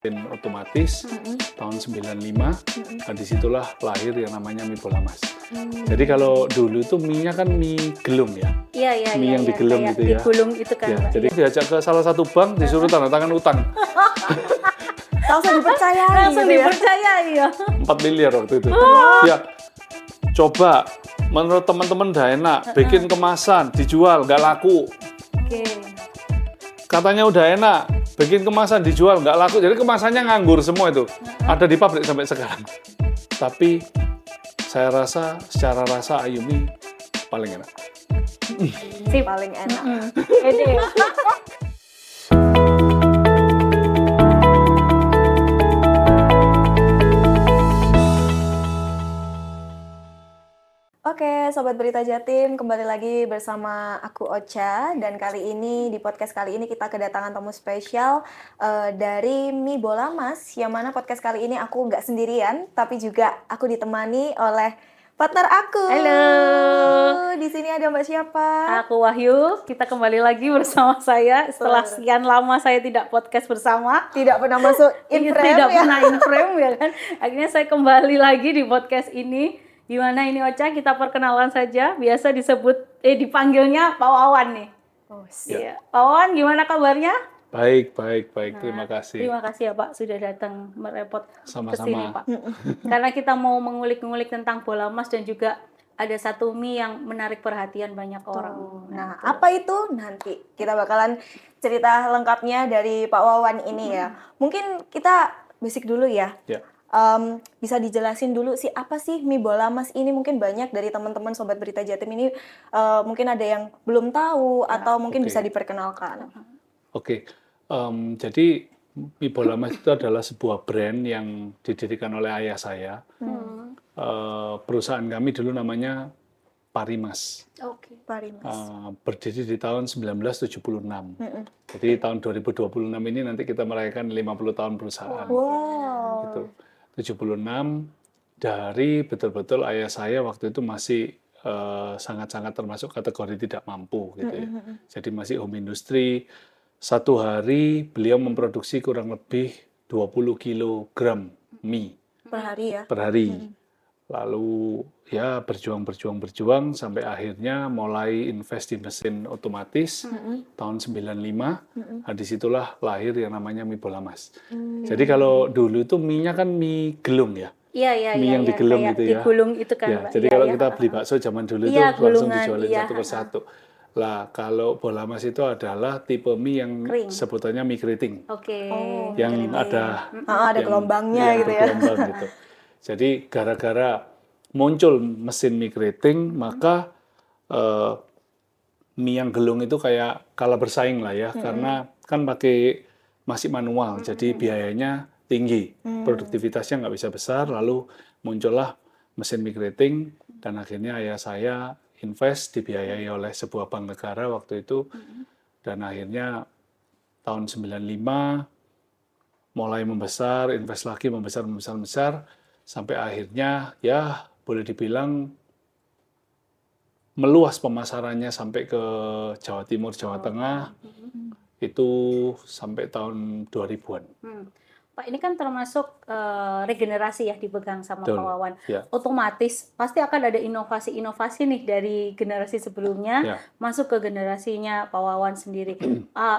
otomatis tahun 95, disitulah lahir yang namanya mie bola mas. Jadi kalau dulu itu mie-nya kan mie gelung ya, mie yang digelung gitu ya. Digulung itu kan. Ya, jadi diajak ke salah satu bank disuruh tanda tangan utang. Langsung dipercayai. Langsung gitu dipercayai ya. 4 miliar waktu itu. Ya, coba menurut teman-teman udah enak, bikin kemasan, dijual, nggak laku. Oke. Katanya udah enak, bikin kemasan, dijual, nggak laku. Jadi kemasannya nganggur semua itu. Ada di pabrik sampai sekarang. Tapi saya rasa, secara rasa Ayumi paling enak. Si paling enak. Jadi Oke, Sobat Berita Jatim, kembali lagi bersama aku Ocha. Dan kali ini, di podcast kali ini kita kedatangan tamu spesial dari Mie Bola Mas. Yang mana podcast kali ini aku nggak sendirian, tapi juga aku ditemani oleh partner aku. Halo. Di sini ada Mbak siapa? Aku Wahyu. Kita kembali lagi bersama saya setelah sekian lama saya tidak podcast bersama. Tidak pernah masuk in frame Tidak ya? pernah in frame ya kan. Akhirnya saya kembali lagi di podcast ini. Gimana ini Ocha, kita perkenalan saja. Biasa dipanggilnya Pak Wawan nih. Oh, Iya. Pak Wawan, gimana kabarnya? Baik. Terima kasih. Terima kasih ya Pak sudah datang merepot ke sini Sama-sama. Pak. Karena kita mau mengulik-ngulik tentang bola emas dan juga ada satu mie yang menarik perhatian banyak orang. Nah, apa itu? Nanti kita bakalan cerita lengkapnya dari Pak Wawan ini ya. Mungkin kita basic dulu ya. Ya. Bisa dijelasin dulu sih apa sih Mie Bola Mas ini? Mungkin banyak dari teman-teman Sobat Berita Jatim ini mungkin ada yang belum tahu atau mungkin bisa diperkenalkan. Oke. Jadi Mie Bola Mas itu adalah sebuah brand yang didirikan oleh ayah saya. Perusahaan kami dulu namanya Parimas. Oke. Parimas. Berdiri di tahun 1976. Jadi tahun 2026 ini nanti kita merayakan 50 tahun perusahaan. Wow. Gitu. 76 dari betul-betul ayah saya waktu itu masih sangat-sangat termasuk kategori tidak mampu gitu ya. Jadi masih home industry. Satu hari beliau memproduksi kurang lebih 20 kilogram mie Per hari ya. per hari. Lalu ya berjuang sampai akhirnya mulai invest di mesin otomatis tahun 95. Disitulah lahir yang namanya Mie Bola Mas. Jadi kalau dulu itu mie-nya kan mie gelung ya. Iya. Mie yang digelung kayak gitu ya. Digulung itu kan, Ya, Mbak. jadi kalau kita beli bakso zaman dulu itu langsung gulungan, dijualin iya. satu persatu. Lah kalau Bola Mas itu adalah tipe mie yang Kering. sebutannya mie keriting. Oke. Yang ada Ada gelombangnya gitu ya. ada gelombang gitu. Jadi gara-gara muncul mesin mie keriting, maka mie yang gelung itu kayak kalah bersaing lah ya, karena kan pakai masih manual, jadi biayanya tinggi, produktivitasnya nggak bisa besar, lalu muncullah mesin mie keriting, dan akhirnya ayah saya invest, dibiayai oleh sebuah bank negara waktu itu, dan akhirnya tahun 95 mulai membesar, invest lagi, membesar, sampai akhirnya ya boleh dibilang meluas pemasarannya sampai ke Jawa Timur, Jawa Tengah, itu sampai tahun 2000-an. Pak, ini kan termasuk regenerasi ya dipegang sama Betul, Pak Wawan. ya. Otomatis pasti akan ada inovasi-inovasi nih dari generasi sebelumnya Ya. masuk ke generasinya Pak Wawan sendiri.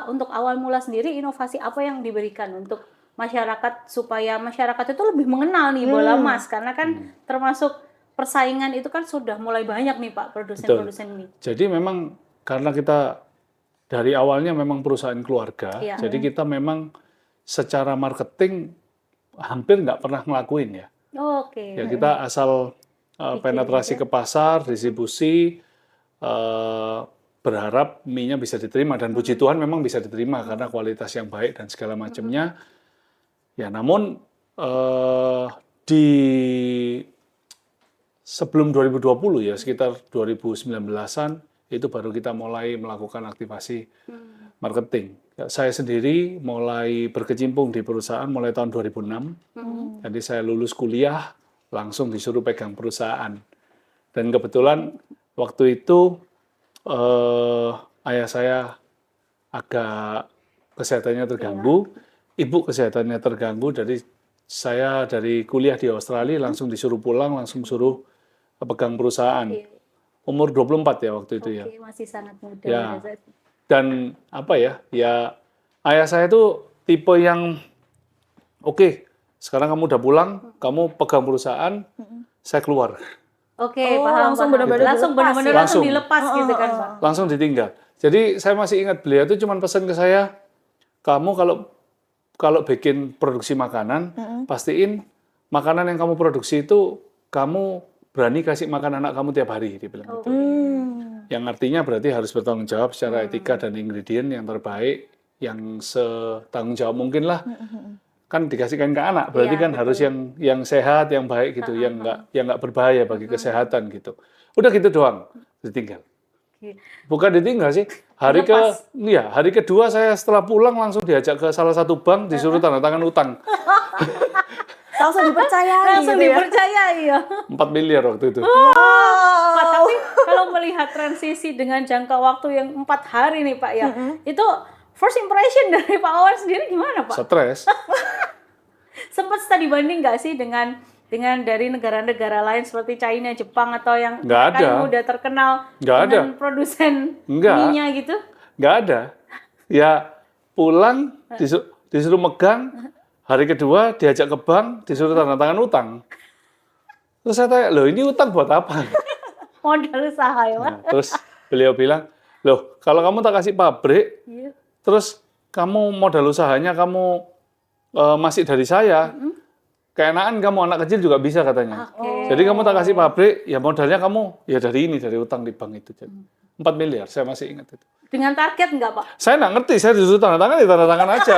Untuk awal mula sendiri, inovasi apa yang diberikan untuk masyarakat supaya masyarakat itu lebih mengenal nih bola emas, karena kan termasuk persaingan itu kan sudah mulai banyak nih Pak produsen-produsen mie. Jadi memang karena kita dari awalnya memang perusahaan keluarga, Iya. jadi kita memang secara marketing hampir nggak pernah ngelakuin ya. Oke. Ya kita asal penetrasi ke pasar, distribusi, berharap mie-nya bisa diterima, dan puji Tuhan memang bisa diterima karena kualitas yang baik dan segala macamnya. Ya namun di sebelum 2020 ya, sekitar 2019-an itu baru kita mulai melakukan aktivasi marketing. Ya, saya sendiri mulai berkecimpung di perusahaan mulai tahun 2006. Jadi saya lulus kuliah langsung disuruh pegang perusahaan. Dan kebetulan waktu itu ayah saya agak kesehatannya terganggu, ibu kesehatannya terganggu, saya dari kuliah di Australia langsung disuruh pulang, langsung suruh pegang perusahaan. Iya. Umur 24 ya waktu itu ya. Oke, masih sangat muda Ya. pada saat itu. Dan apa ya, ayah saya itu tipe yang oke, sekarang kamu udah pulang, kamu pegang perusahaan, saya keluar. Oke, Oh, paham. langsung paham. benar-benar langsung dilepas benar-benar ya? langsung Langsung. dilepas gitu kan, Pak. Langsung ditinggal. Jadi saya masih ingat beliau itu cuma pesan ke saya, kamu kalau bikin produksi makanan, pastiin makanan yang kamu produksi itu kamu berani kasih makan anak kamu tiap hari, dia bilang gitu. Yang artinya berarti harus bertanggung jawab secara etika dan ingredient yang terbaik, yang setanggung jawab mungkin lah. Kan dikasihkan ke anak, berarti Iya, kan harus yang sehat, yang baik gitu, yang nggak berbahaya bagi kesehatan gitu. Udah gitu doang, ditinggal. Oke. Bukan ditinggal sih. Hari kedua saya setelah pulang langsung diajak ke salah satu bank, disuruh tanda tangan utang Langsung dipercayai Langsung gitu ya. dipercayai ya. 4 miliar waktu itu. Pak, tapi kalau melihat transisi dengan jangka waktu yang 4 hari nih Pak ya, itu first impression dari Pak Wawan sendiri gimana Pak? Stres. Sempat studi banding nggak sih dengan dari negara-negara lain seperti China, Jepang atau yang Nggak ada. yang udah terkenal Nggak dengan produsen Nggak. mie-nya gitu? Nggak ada. Ya pulang disuruh megang, hari kedua diajak ke bank, disuruh tanda tangan utang. Terus saya tanya, loh ini utang buat apa? Modal usaha ya Pak? Nah, terus beliau bilang, loh kalau kamu tak kasih pabrik, Iya. terus kamu modal usahanya kamu masih dari saya, keenaan kamu anak kecil juga bisa katanya. Oke. Jadi kamu tak kasih pabrik, ya modalnya kamu ya dari utang di bank itu. Jadi 4 miliar, saya masih ingat itu. Dengan target nggak Pak? Saya nggak ngerti, saya disuruh tanda tangan, ya tanda tangan aja.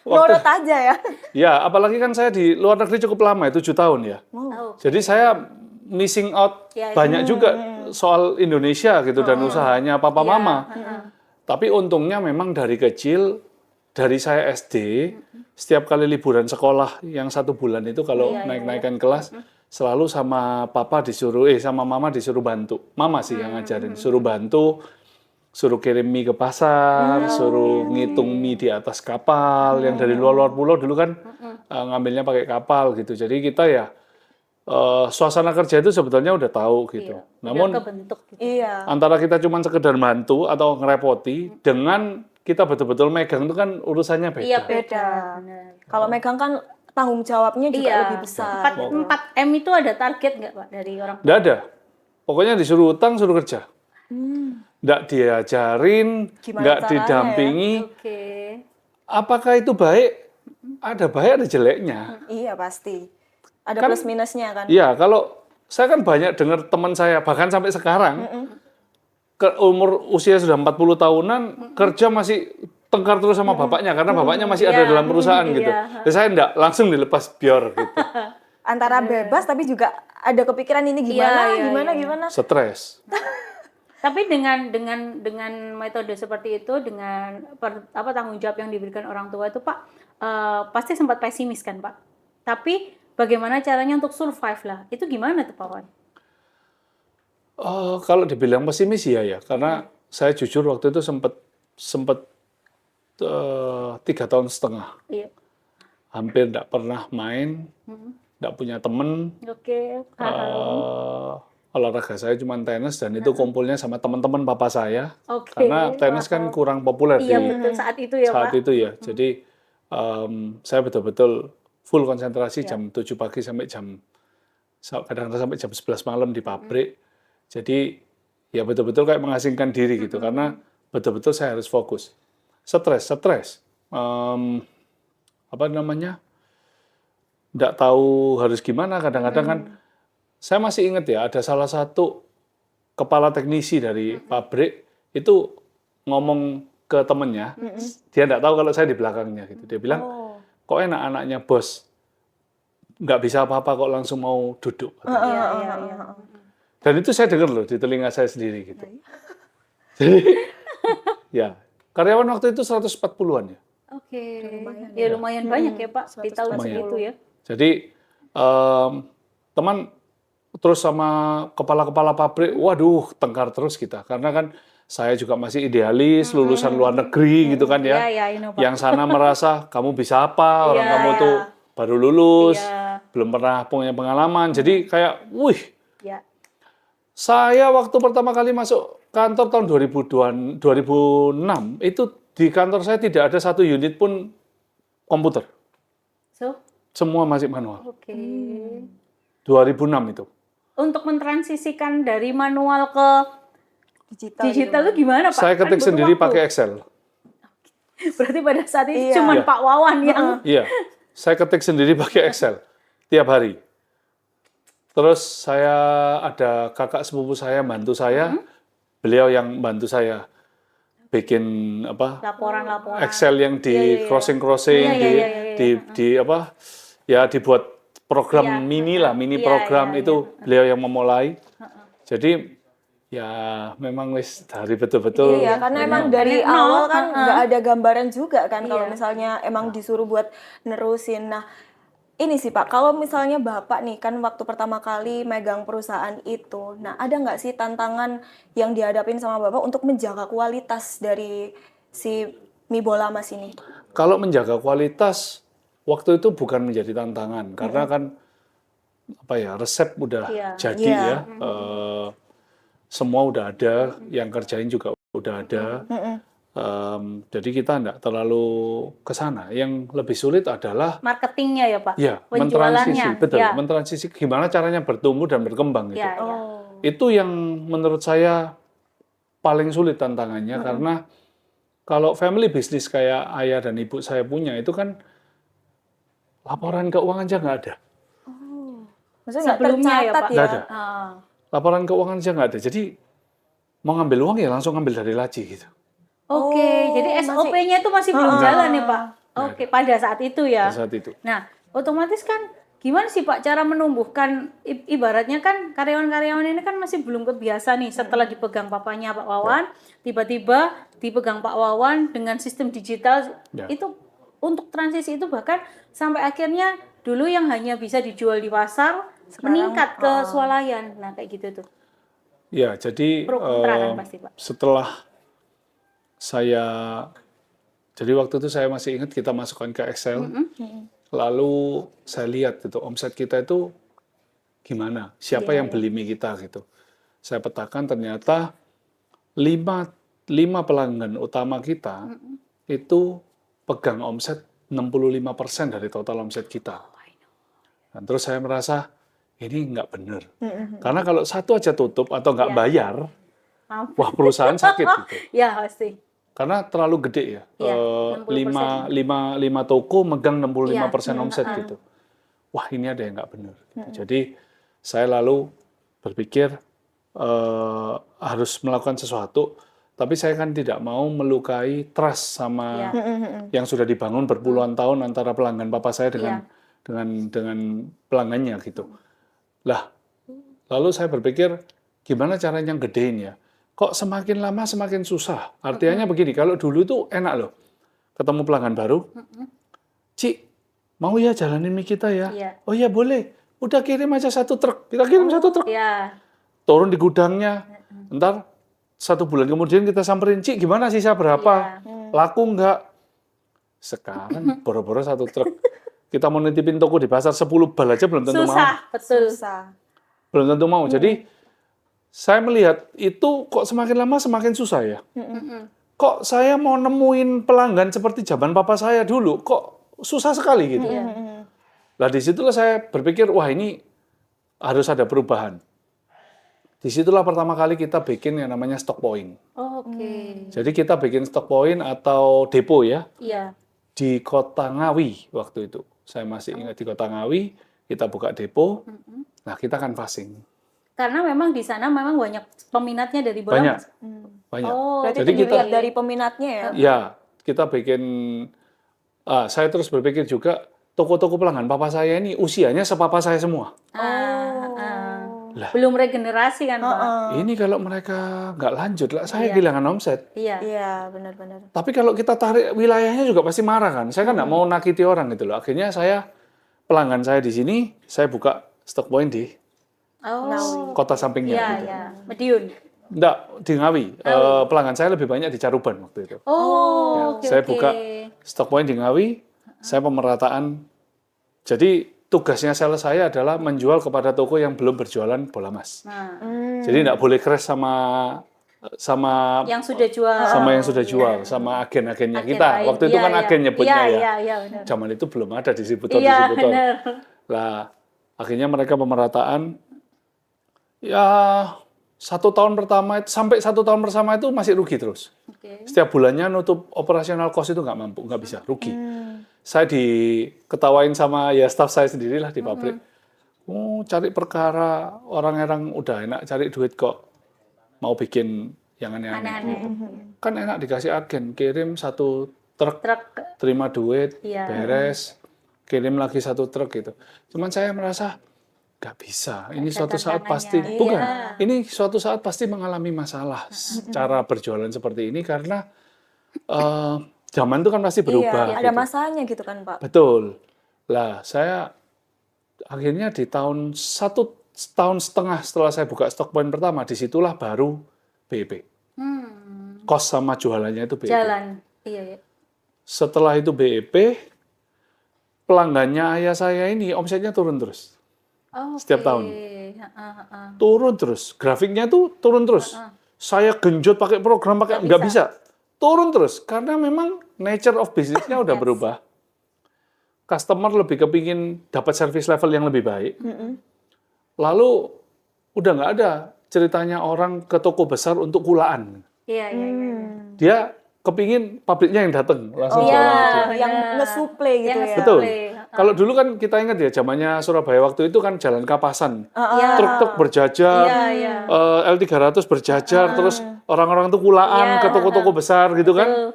Nurut aja ya. Ya, apalagi kan saya di luar negeri cukup lama, 7 tahun ya. Oh. Jadi saya missing out Ya, banyak juga soal Indonesia gitu dan usahanya papa mama. Tapi untungnya memang dari kecil, dari saya SD, setiap kali liburan sekolah yang 1 bulan itu kalau naik-naikan kelas, selalu sama papa disuruh, sama mama disuruh bantu. Mama sih yang ngajarin, suruh bantu, suruh kirim mie ke pasar, suruh ngitung mie di atas kapal, yang dari luar-luar pulau dulu kan ngambilnya pakai kapal gitu. Jadi kita ya suasana kerja itu sebetulnya udah tahu gitu. Namun Udah kebentuk gitu. Iya. antara kita cuma sekedar bantu atau ngerepoti dengan kita betul-betul megang itu kan urusannya beda. Iya beda. Beda. Benar. Kalau megang kan tanggung jawabnya juga Iya. lebih besar. 4M itu ada target nggak Pak dari orang? Nggak ada. Pokoknya disuruh utang, suruh kerja. Nggak diajarin, Gimana nggak caranya didampingi. Oke. Apakah itu baik? Ada baik, ada jeleknya. Iya pasti. Ada Kan- plus minusnya kan. Iya, kalau saya kan banyak dengar teman saya, bahkan sampai sekarang, umur usia sudah 40 tahunan, kerja masih tengkar terus sama bapaknya, karena bapaknya masih ada Iya. dalam perusahaan Iya. gitu. Ya, saya enggak, langsung dilepas biar gitu. Antara bebas tapi juga ada kepikiran ini gimana, Iya, gimana. Stres. Tapi dengan metode seperti itu, dengan tanggung jawab yang diberikan orang tua itu Pak, pasti sempat pesimis kan Pak. Tapi bagaimana caranya untuk survive lah? Itu gimana tuh Pak Wan? Kalau dibilang pesimis ya, karena saya jujur waktu itu sempat 3,5 tahun. Iya. Hampir enggak pernah main, enggak punya temen. Oke. Olahraga saya cuma tenis dan itu kumpulnya sama teman-teman papa saya. Oke. Karena tenis kan kurang populer Iya di betul saat itu ya saat Pak. itu ya. Jadi saya betul-betul full konsentrasi jam 7 pagi sampai kadang-kadang sampai jam 11 malam di pabrik. Jadi ya betul-betul kayak mengasingkan diri gitu karena betul-betul saya harus fokus. Stres. Nggak tahu harus gimana kadang-kadang kan. Saya masih ingat ya, ada salah satu kepala teknisi dari pabrik itu ngomong ke temennya, dia nggak tahu kalau saya di belakangnya gitu. Dia bilang, kok enak anaknya bos, nggak bisa apa-apa kok langsung mau duduk. Iya. Dan itu saya dengar loh di telinga saya sendiri gitu. Jadi, ya karyawan waktu itu 140-an ya. Oke. Ya lumayan banyak ya Pak di tahun Lumayan. segitu ya. Jadi teman terus sama kepala-kepala pabrik, waduh tengkar terus kita. Karena kan saya juga masih idealis, lulusan luar negeri gitu kan ya. Iya, ini Pak. Yang sana merasa kamu bisa apa, orang Iya. kamu tuh baru lulus, Iya. belum pernah punya pengalaman. Jadi kayak, wih, Ya. saya waktu pertama kali masuk kantor tahun 2006, itu di kantor saya tidak ada satu unit pun komputer. So, Semua masih manual. oke. 2006 itu. Untuk mentransisikan dari manual ke digital gitu. itu gimana Pak? Saya Kan ketik butuh sendiri waktu. pakai Excel. Berarti pada saat itu Iya. cuma Iya. Pak Wawan yang Iya, saya ketik sendiri pakai Excel tiap hari. Terus saya ada kakak sepupu saya bantu saya, beliau yang bantu saya bikin apa laporan-laporan. Excel yang di crossing-crossing, di apa ya dibuat program Iya, mini lah, mini iya, program iya, itu beliau yang memulai. Jadi ya memang wis dari betul-betul. Iya, karena emang dari Nol, awal kan nggak ada gambaran juga kan kalau Iya. misalnya emang disuruh buat nerusin. Nah, ini sih Pak, kalau misalnya Bapak nih kan waktu pertama kali megang perusahaan itu, nah ada nggak sih tantangan yang dihadapin sama Bapak untuk menjaga kualitas dari si mie bola Mas ini? Kalau menjaga kualitas waktu itu bukan menjadi tantangan karena kan apa ya resep udah Iya. jadi Iya. ya. Semua udah ada, yang kerjain juga udah ada. Jadi kita enggak terlalu ke sana. Yang lebih sulit adalah Marketingnya ya Pak? ya Penjualannya. mentransisi, betul, Ya. mentransisi gimana caranya bertumbuh dan berkembang gitu. Ya, ya. Itu yang menurut saya paling sulit tantangannya karena kalau family business kayak ayah dan ibu saya punya itu kan laporan keuangan aja nggak ada. Maksudnya nggak Sebelumnya ya, tercatat Pak? ya? Nggak ada. Ah. Laporan keuangan aja nggak ada. Jadi mau ngambil uang ya langsung ngambil dari laci gitu. Oke, jadi masih- SOP-nya itu masih belum jalan ya Pak? Oke, pada saat itu ya. Pada saat itu. Nah, otomatis kan gimana sih Pak cara menumbuhkan ibaratnya kan karyawan-karyawan ini kan masih belum kebiasa nih setelah dipegang papanya Pak Wawan, tiba-tiba dipegang Pak Wawan dengan sistem digital Ya. itu untuk transisi itu bahkan sampai akhirnya dulu yang hanya bisa dijual di pasar meningkat ke swalayan. Nah, kayak gitu tuh. Ya, jadi Pro kontra kan pasti, Pak. setelah saya, jadi waktu itu saya masih ingat kita masukkan ke Excel, lalu saya lihat gitu omset kita itu gimana, siapa yang beli mie kita gitu. Saya petakan ternyata 5 pelanggan utama kita itu pegang omset 65% dari total omset kita. Dan terus saya merasa ini nggak benar. Karena kalau satu aja tutup atau nggak bayar, Maaf. wah perusahaan sakit gitu. Ya, pasti. Karena terlalu gede ya. Iya, 5 toko megang 65% Iya, omset gitu. Wah ini ada yang nggak benar. Jadi saya lalu berpikir harus melakukan sesuatu, tapi saya kan tidak mau melukai trust sama yang sudah dibangun berpuluhan tahun antara pelanggan papa saya dengan pelanggannya gitu. Lah, lalu saya berpikir gimana caranya gedein ya? Kok semakin lama semakin susah? Artinya begini, kalau dulu itu enak loh, ketemu pelanggan baru, Ci, mau ya jalanin mie kita ya? Iya. Oh iya boleh, udah kirim aja 1 truk, kita kirim 1 truk, Ya. turun di gudangnya, ntar 1 bulan kemudian kita samperin, Ci gimana sisa berapa? Laku nggak? Sekarang boro-boro 1 truk, kita mau nitipin toko di pasar 10 bal aja belum tentu mau. Susah, betul. Susah. Belum tentu mau. Jadi saya melihat itu kok semakin lama semakin susah ya. Kok saya mau nemuin pelanggan seperti zaman papa saya dulu, kok susah sekali gitu. Nah disitulah saya berpikir, wah ini harus ada perubahan. Disitulah pertama kali kita bikin yang namanya stock point. Oke. Jadi kita bikin stock point atau depo ya, Iya. di Kota Ngawi waktu itu. Saya masih ingat di Kota Ngawi, kita buka depo, nah kita akan passing. Karena memang di sana memang banyak peminatnya dari bola. Banyak, Mas. banyak. Oh, Berarti Jadi itu kita- dilihat dari peminatnya ya? Ya, kita bikin, saya terus berpikir juga, toko-toko pelanggan papa saya ini usianya sepapa saya semua. Belum regenerasi kan, Pak? Ini kalau mereka nggak lanjut, lah saya kehilangan omset. Iya. Iya, benar-benar. Tapi kalau kita tarik wilayahnya juga pasti marah kan. Saya kan nggak mau nakiti orang gitu loh. Akhirnya pelanggan saya di sini, saya buka stock point di Oh. kota sampingnya. Iya, gitu. iya. Mediun. Enggak, di Ngawi. Pelanggan saya lebih banyak di Caruban waktu itu. Oh, Ya, oke saya oke. buka stock point di Ngawi, saya pemerataan. Jadi tugasnya sales saya adalah menjual kepada toko yang belum berjualan bola emas. Nah, Jadi nggak boleh crash sama yang sudah jual. yang sudah jual, sama agen-agennya Agen kita. lain. Waktu itu Iya, kan iya. agen nyebutnya Iya, ya. iya, iya, benar. Zaman itu belum ada Iya, distributor-distributor. benar. Lah, akhirnya mereka pemerataan. Ya, 1 tahun pertama sampai 1 tahun bersama itu masih rugi terus. Oke. Setiap bulannya nutup operasional cost itu nggak mampu, nggak bisa, rugi. Saya diketawain sama ya staff saya sendirilah di pabrik. Oh, cari perkara orang-orang udah enak cari duit kok mau bikin yang aneh-aneh. Aneh-aneh. Kan enak dikasih agen, kirim 1 truk, Truk. terima duit, Iya. beres, kirim lagi 1 truk gitu. Cuman saya merasa nggak bisa. Ini suatu saat pasti, tantangannya. bukan. Iya. Ini suatu saat pasti mengalami masalah cara berjualan seperti ini karena zaman itu kan pasti berubah. Iya, ada gitu. masanya gitu kan, Pak. Betul. Lah, saya akhirnya di tahun 1,5 tahun setelah saya buka stock point pertama, disitulah baru BEP. Cost sama jualannya itu BEP. Jalan. Iya, iya. Setelah itu BEP, pelanggannya ayah saya ini omsetnya turun terus. Oh, Setiap tahun. Heeh. Turun terus. Grafiknya tuh turun terus. Saya genjot pakai program, nggak bisa. Turun terus. Karena memang nature of business-nya udah berubah. Customer lebih kepingin dapat service level yang lebih baik. Lalu udah nggak ada ceritanya orang ke toko besar untuk kulaan. Iya, iya, iya. Dia kepingin pabriknya yang datang langsung Iya, jualan aja. yang nge-supply gitu Yang ya. Betul. supply. Kalau dulu kan kita ingat ya, zamannya Surabaya waktu itu kan jalan kapasan. Iya. Truk-truk berjajar, Iya, iya. L300 berjajar, terus orang-orang tuh kulaan Iya. ke toko-toko besar gitu kan. Betul.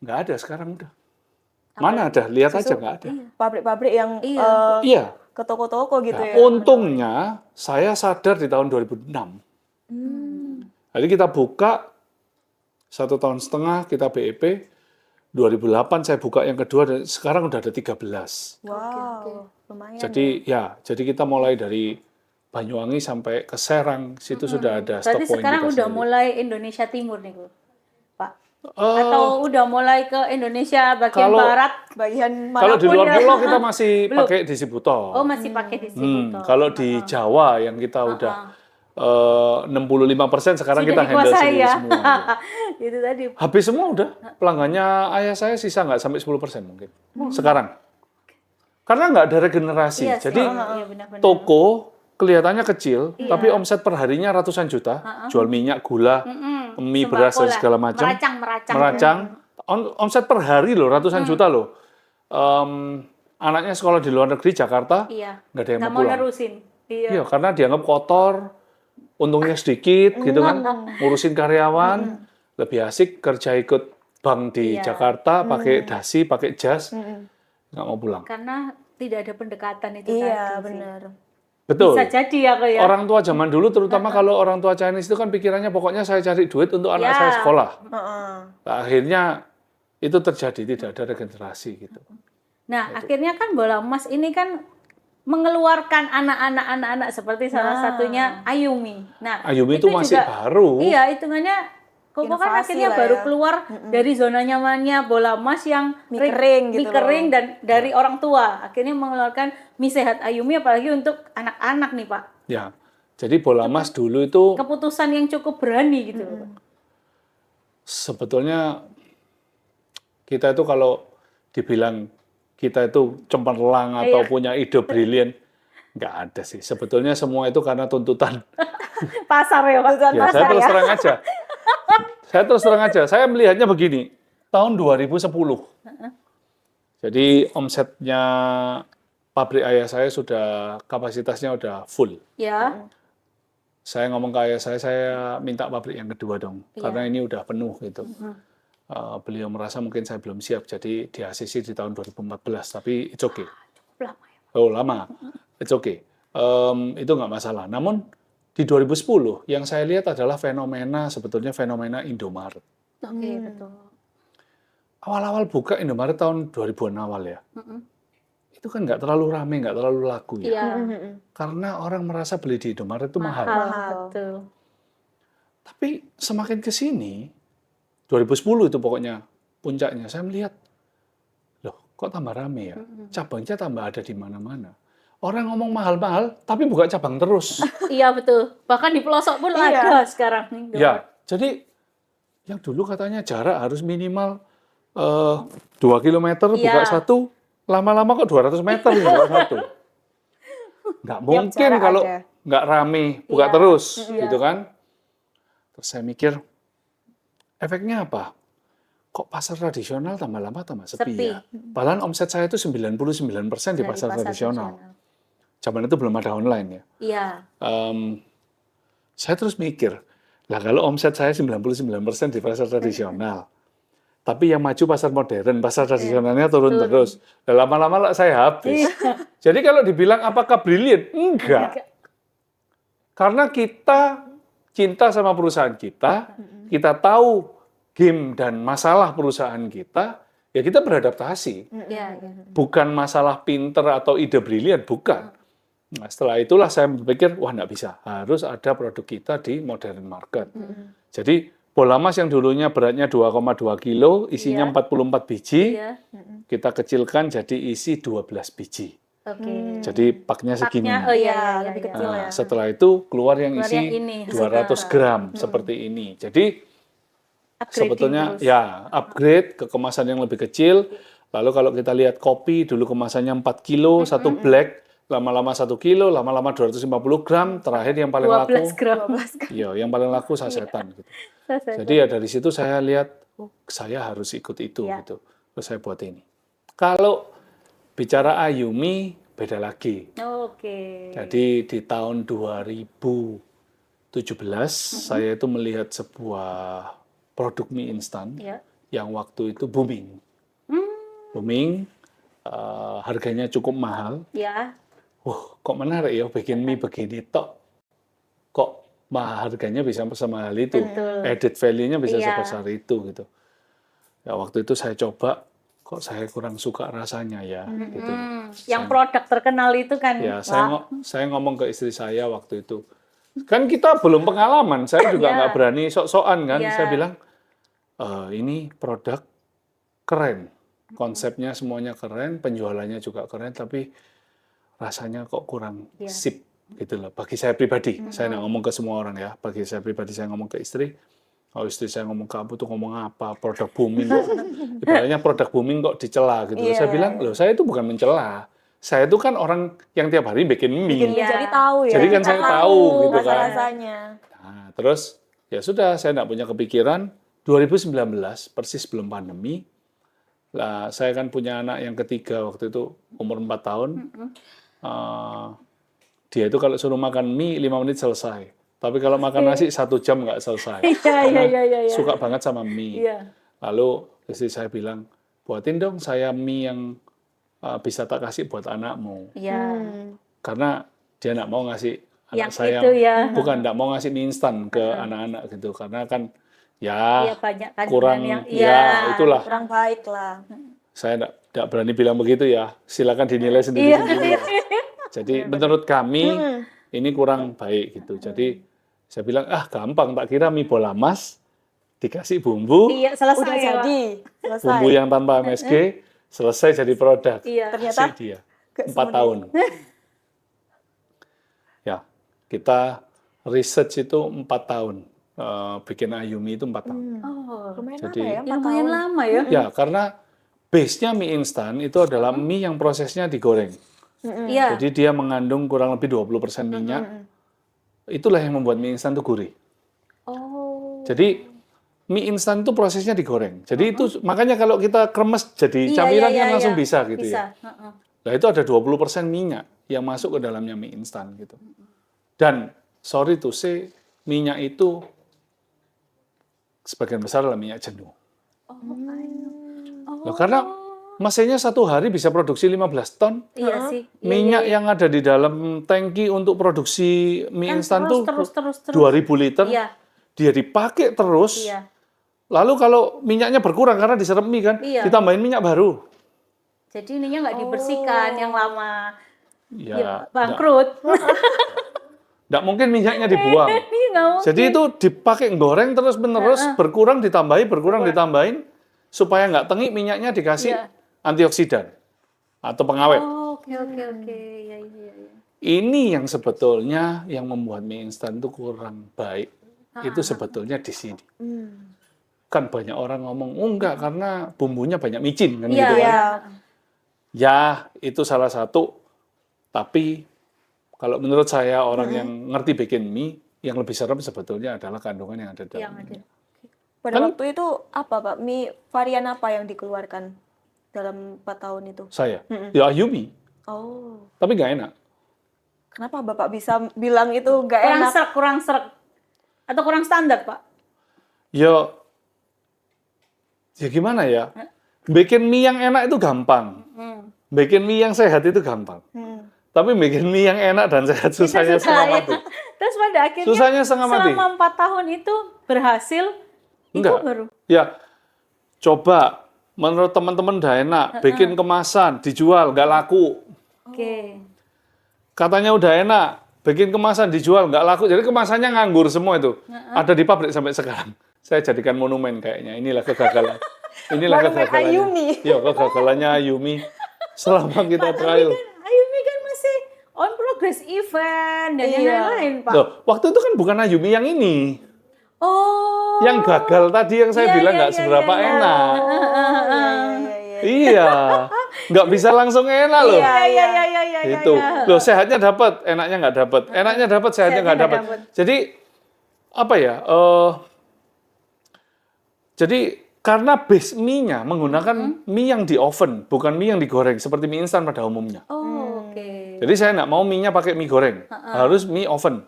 Nggak ada sekarang udah. Mana ada, lihat aja nggak ada. Pabrik-pabrik yang Iya. Iya. ke toko-toko gitu Nah, ya. untungnya saya sadar di tahun 2006. Jadi kita buka 1,5 tahun kita BEP, 2008 saya buka yang kedua, dan sekarang udah ada 13. Wow, lumayan. Jadi jadi kita mulai dari Banyuwangi sampai ke Serang, situ sudah ada stock Berarti point sekarang kita udah sendiri. mulai Indonesia Timur nih, Bu. Pak. Atau udah mulai ke Indonesia bagian Kalau- barat? bagian Kalau di manapun luar ya. pulau kita masih pakai distributor. Oh, masih pakai distributor. Kalau di Jawa yang kita udah 65% sekarang Sudah kita handle dikuasai sendiri ya. semua. Gitu. Itu tadi. Habis semua udah. Pelanggannya ayah saya sisa nggak sampai 10% mungkin. Sekarang. Karena nggak ada regenerasi. Iya sih. Jadi Iya, benar-benar. toko kelihatannya kecil, tapi omset per harinya ratusan juta. Jual minyak, gula, mie, beras, dan Sembako lah. segala macam. Meracang. Omset per hari loh, ratusan juta loh. Anaknya sekolah di luar negeri, Jakarta, Iya. nggak ada yang Nggak mau mau pulang. nerusin. Iya. Iya, karena dianggap kotor, untungnya sedikit gitu kan, ngurusin karyawan, lebih asik kerja ikut bank di Iya. Jakarta, pakai dasi, pakai jas, nggak mau pulang. Karena tidak ada pendekatan itu Iya, tadi sih. benar. Betul. Bisa jadi ya, Kak, ya. Orang tua zaman dulu, terutama kalau orang tua Chinese itu kan pikirannya pokoknya saya cari duit untuk anak Ya. saya sekolah. Heeh. Nah, akhirnya itu terjadi, tidak ada regenerasi gitu. Nah, akhirnya kan bola emas ini kan mengeluarkan anak-anak seperti salah satunya Ayumi. Nah, Ayumi itu masih juga, baru. Iya, hitungannya Koko kan Inovasi akhirnya lah baru ya. keluar dari zona nyamannya bola emas yang Mie kering gitu mie kering loh. dan dari orang tua. Akhirnya mengeluarkan mie sehat Ayumi apalagi untuk anak-anak nih, Pak. Ya, jadi bola emas dulu itu Keputusan yang cukup berani gitu loh, Pak. sebetulnya kita itu kalau dibilang kita itu cemerlang atau punya ide brilian, nggak ada sih. Sebetulnya semua itu karena tuntutan. Pasar ya, Pak. Ya, saya terus terang aja. Saya terus terang aja. Saya melihatnya begini. Tahun 2010. Jadi omsetnya pabrik ayah saya sudah kapasitasnya udah full. Ya. Saya ngomong ke ayah saya minta pabrik yang kedua dong, karena ini udah penuh gitu. Beliau merasa mungkin saya belum siap, jadi di ACC di tahun 2014, tapi it's okay. Lama ya. Oh lama, it's okay. Itu nggak masalah. Namun di 2010 yang saya lihat adalah sebetulnya fenomena Indomaret. Oke, betul. Awal-awal buka Indomaret tahun 2000-an awal ya, itu kan nggak terlalu rame, nggak terlalu laku ya. Iya. Karena orang merasa beli di Indomaret itu mahal. Mahal, betul. Tapi semakin ke sini, 2010 itu pokoknya puncaknya, saya melihat, loh kok tambah rame ya? Cabangnya tambah ada di mana-mana. Orang ngomong mahal-mahal, tapi buka cabang terus. Iya betul. Bahkan di pelosok pun Iya. ada sekarang. Indomaret. Ya, jadi yang dulu katanya jarak harus minimal 2 kilometer buka Iya. satu, lama-lama kok 200 meter buka satu. Nggak mungkin jarak kalau ada. nggak rame buka Iya. terus, Iya. gitu kan? Terus saya mikir, efeknya apa? Kok pasar tradisional tambah lama tambah sepi Sepi. ya? Padahal omset saya itu 99% di Dari pasar tradisional. Zaman itu belum ada online ya. Iya. Saya terus mikir, lah kalau omset saya 99% di pasar tradisional, tapi yang maju pasar modern, pasar tradisionalnya turun terus. Lah lama-lama lah saya habis. Jadi kalau dibilang apakah brilian? Enggak. Karena kita cinta sama perusahaan kita tahu game dan masalah perusahaan kita, ya kita beradaptasi. Iya. Bukan masalah pinter atau ide brilian, bukan. Nah, setelah itulah saya berpikir, wah nggak bisa, harus ada produk kita di modern market. Jadi bola emas yang dulunya beratnya 2,2 kilo, isinya 44 biji, Iya. kita kecilkan jadi isi 12 biji. Oke. Jadi paknya segini. Paknya, oh iya, lebih kecil Nah, ya. setelah itu keluar yang Keluar isi yang ini, 200 gram, seperti ini. Jadi Upgrading sebetulnya terus. ya upgrade ke kemasan yang lebih kecil. Lalu kalau kita lihat kopi, dulu kemasannya 4 kilo, satu black, lama-lama 1 kilo, lama-lama 250 gram, terakhir yang paling 12 laku, gram. iya, yang paling laku sasetan. Gitu. Sasetan. Jadi ya dari situ saya lihat, oh, saya harus ikut itu, Ya. gitu. Terus saya buat ini. Kalau bicara Ayumi, beda lagi. Oke. Jadi di tahun 2017, saya itu melihat sebuah produk mie instan Ya. yang waktu itu booming. Booming, harganya cukup mahal. Ya. Kok menarik ya bikin mie begini tok. Kok harganya bisa semahal itu. Betul. Added value-nya bisa Iya. sebesar itu gitu. Ya waktu itu saya coba, kok saya kurang suka rasanya ya gitu. Yang produk terkenal itu kan. Ya, Pak. saya ngomong ke istri saya waktu itu. Kan kita belum pengalaman, saya juga Iya. nggak berani sok-sokan kan. Iya. Saya bilang, ini produk keren. Konsepnya semuanya keren, penjualannya juga keren, tapi rasanya kok kurang Iya. sip gitu loh. Bagi saya pribadi, saya nggak ngomong ke semua orang ya. Bagi saya pribadi, saya ngomong ke istri. Kalau istri saya ngomong ke Abu tuh ngomong apa? Produk booming kok. Ibaratnya produk booming kok dicela gitu. Iya. Saya bilang, loh saya itu bukan mencela. Saya itu kan orang yang tiap hari bikin mie. Bikin Iya. jadi tahu ya. Jadi kan saya tahu gitu kan. rasa-rasanya. Nah, terus ya sudah, saya nggak punya kepikiran. 2019, persis sebelum pandemi, lah saya kan punya anak yang ketiga waktu itu umur 4 tahun. Dia itu kalau suruh makan mie 5 menit selesai. Tapi kalau makan nasi 1 jam nggak selesai. Iya. Iya. Suka banget sama mie. Iya. Lalu istri saya bilang, buatin dong saya mie yang bisa tak kasih buat anakmu. Iya. Karena dia nggak mau ngasih anak Yang saya, itu ya. bukan nggak mau ngasih mie instan ke anak-anak gitu. Karena kan Iya banyak kandungan kurang, yang ya itulah. Kurang baik lah. Saya nggak berani bilang begitu ya. Silakan dinilai sendiri-sendiri. Iya. Jadi menurut kami ini kurang baik gitu. Jadi saya bilang, gampang, tak kira mie bola emas dikasih bumbu, Iya, selesai Udah ya, Pak. jadi. Selesai. bumbu yang tanpa MSG, selesai jadi produk. Iya. Ternyata Kasih dia nggak 4 semudah tahun. Ya, kita research itu 4 tahun. Bikin Ayumi itu 4 tahun. Oh. Lumayan Jadi- lama ya, Ya, 4 lumayan tahun. lama ya. Ya, karena base-nya mie instan itu adalah mie yang prosesnya digoreng. Iya. Jadi dia mengandung kurang lebih 20% minyak. Itulah yang membuat mie instan itu gurih. Oh. Jadi mie instan itu prosesnya digoreng. Jadi itu makanya kalau kita kremes jadi Iya, camilan iya, kan iya, langsung iya. bisa gitu ya. Bisa. Heeh. Nah itu ada 20% minyak yang masuk ke dalamnya mie instan gitu. Dan sorry to say, minyak itu sebagian besar adalah minyak jenuh. Loh, karena mesinnya 1 hari bisa produksi 15 ton. Iya sih. Iya, Minyak iya, iya. yang ada di dalam tangki untuk produksi mie Kan instan tuh terus. 2000 liter. Iya. Dia dipakai terus. Iya. Lalu kalau minyaknya berkurang karena diserap mie kan, Iya. ditambahin minyak baru. Jadi ininya nggak dibersihkan yang lama. Ya, Ya, bangkrut. Nggak mungkin minyaknya dibuang. Iya, nggak mungkin. Jadi itu dipakai goreng terus-menerus, berkurang ditambahin, supaya nggak tengik minyaknya dikasih Iya. antioksidan atau pengawet. Oh, oke. Iya. Ini yang sebetulnya yang membuat mie instan itu kurang baik. Itu sebetulnya di sini. Kan banyak orang ngomong, oh enggak, karena bumbunya banyak micin, kan Iya, gitu kan. iya. Ya, itu salah satu. Tapi kalau menurut saya orang yang ngerti bikin mie, yang lebih serem sebetulnya adalah kandungan yang ada Yang dalamnya. ada. Pada Kan- waktu itu apa Pak? Mie varian apa yang dikeluarkan dalam 4 tahun itu? Saya, ya Ayumi, Oh, tapi nggak enak. kenapa Bapak bisa bilang itu nggak enak? Kurang serak. Atau kurang standar, Pak? Ya gimana ya? Bikin mie yang enak itu gampang. Bikin mie yang sehat itu gampang. Tapi bikin mie yang enak dan sehat susahnya setengah mati. Terus pada akhirnya Susahnya setengah mati. selama 4 tahun itu berhasil. Enggak. Itu baru. Ya, coba menurut teman-teman udah enak, bikin kemasan, dijual, nggak laku. Oke. Katanya udah enak, bikin kemasan, dijual, nggak laku. Jadi kemasannya nganggur semua itu. Ada di pabrik sampai sekarang. Saya jadikan monumen kayaknya. Inilah kegagalan. Inilah Monumen kegagalannya. Ayumi. Ya, kegagalannya Ayumi. Selama kita trial. Ayumi kan masih on progress event dan yang Iya. lain-lain, Pak. Loh, waktu itu kan bukan Ayumi yang ini. Oh. Yang gagal tadi yang saya Iya, bilang iya, nggak iya, seberapa iya. enak. Iya. Iya, nggak bisa langsung enak loh. Iya. Itu. Loh, sehatnya dapat, enaknya nggak dapat. Enaknya dapat, sehatnya nggak dapat. Jadi apa ya? Jadi karena base mie-nya menggunakan mie yang di oven, bukan mie yang digoreng seperti mie instan pada umumnya. Oh, oke. Jadi saya nggak mau mie-nya pakai mie goreng, harus mie oven.